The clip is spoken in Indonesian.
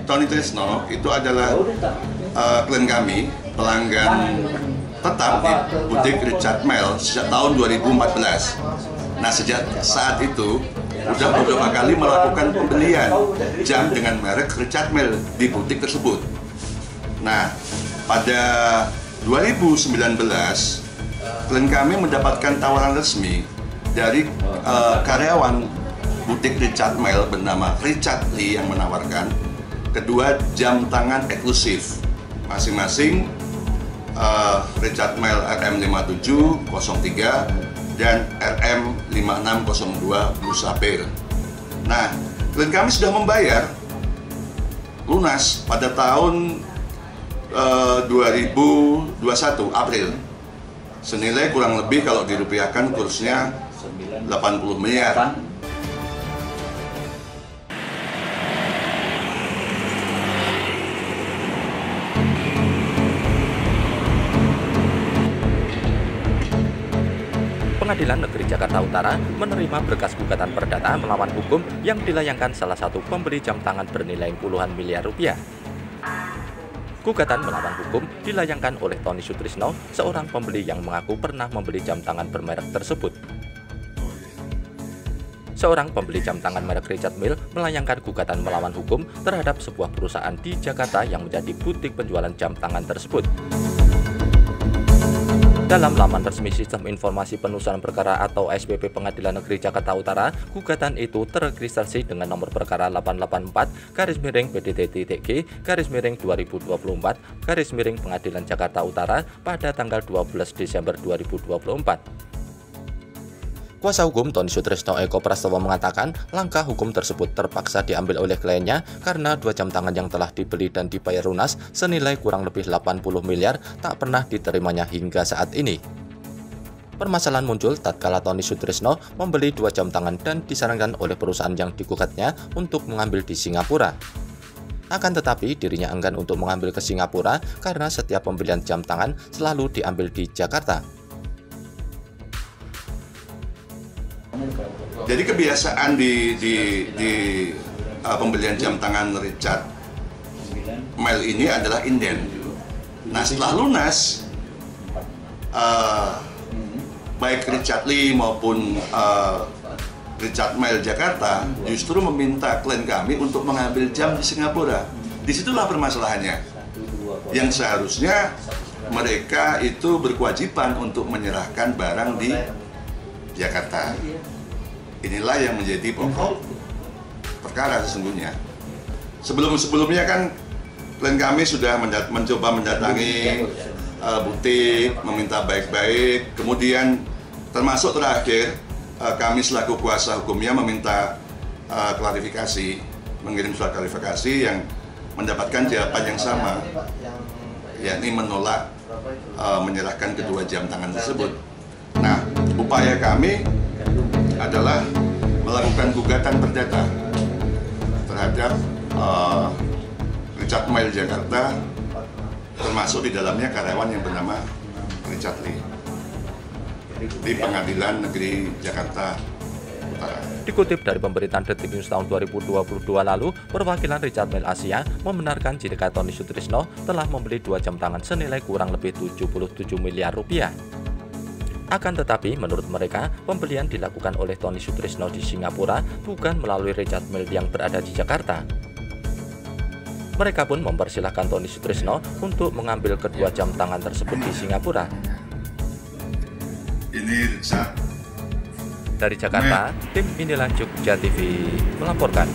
Tony Trisno itu adalah klien kami, pelanggan tetap di butik Richard Mille sejak tahun 2014. Nah, sejak saat itu sudah beberapa kali melakukan pembelian jam dengan merek Richard Mille di butik tersebut. Nah, pada 2019 klien kami mendapatkan tawaran resmi dari karyawan butik Richard Mille bernama Richard Lee yang menawarkan kedua jam tangan eksklusif, masing-masing Richard Mille RM5703 dan RM5602 Blue Sapphire. Nah, klien kami sudah membayar lunas pada tahun 2021 April senilai kurang lebih kalau dirupiahkan kursnya 80 miliar. Pengadilan Negeri Jakarta Utara menerima berkas gugatan perdata melawan hukum yang dilayangkan salah satu pembeli jam tangan bernilai puluhan miliar rupiah. Gugatan melawan hukum dilayangkan oleh Tony Sutrisno, seorang pembeli yang mengaku pernah membeli jam tangan bermerek tersebut. Seorang pembeli jam tangan merek Richard Mille melayangkan gugatan melawan hukum terhadap sebuah perusahaan di Jakarta yang menjadi butik penjualan jam tangan tersebut. Dalam laman resmi Sistem Informasi Penutusan Perkara atau SPP Pengadilan Negeri Jakarta Utara, gugatan itu teregistrasi dengan nomor perkara 884-PDT-G-2024 Pengadilan Jakarta Utara pada tanggal 12 Desember 2024. Kuasa hukum Tony Sutrisno Eko Prastowo mengatakan langkah hukum tersebut terpaksa diambil oleh kliennya karena dua jam tangan yang telah dibeli dan dibayar lunas senilai kurang lebih 80 miliar tak pernah diterimanya hingga saat ini. Permasalahan muncul tatkala Tony Sutrisno membeli dua jam tangan dan disarankan oleh perusahaan yang digugatnya untuk mengambil di Singapura. Akan tetapi dirinya enggan untuk mengambil ke Singapura karena setiap pembelian jam tangan selalu diambil di Jakarta. Jadi kebiasaan di pembelian jam tangan Richard Mille ini adalah inden. Nah, setelah lunas, baik Richard Lee maupun Richard Mille Jakarta justru meminta klien kami untuk mengambil jam di Singapura. Disitulah permasalahannya. Yang seharusnya mereka itu berkewajiban untuk menyerahkan barang di Jakarta. Inilah yang menjadi pokok perkara sesungguhnya. Sebelumnya kan klien kami sudah mencoba mendatangi butik, meminta baik-baik, kemudian termasuk terakhir kami selaku kuasa hukumnya meminta klarifikasi, mengirim surat klarifikasi yang mendapatkan jawaban yang sama, yakni menolak menyerahkan kedua jam tangan tersebut. Nah, upaya kami adalah melakukan gugatan perdata terhadap Richard Mille Jakarta, termasuk di dalamnya karyawan yang bernama Richard Lee di Pengadilan Negeri Jakarta Utara. Dikutip dari pemberitaan Detik News tahun 2022 lalu, perwakilan Richard Mille Asia membenarkan jika Tony Sutrisno telah membeli dua jam tangan senilai kurang lebih 77 miliar rupiah. Akan tetapi, menurut mereka, pembelian dilakukan oleh Tony Sutrisno di Singapura bukan melalui Richard Mille yang berada di Jakarta. Mereka pun mempersilahkan Tony Sutrisno untuk mengambil kedua jam tangan tersebut di Singapura. Ini Richard. Dari Jakarta, tim Inilah Jogja TV melaporkan.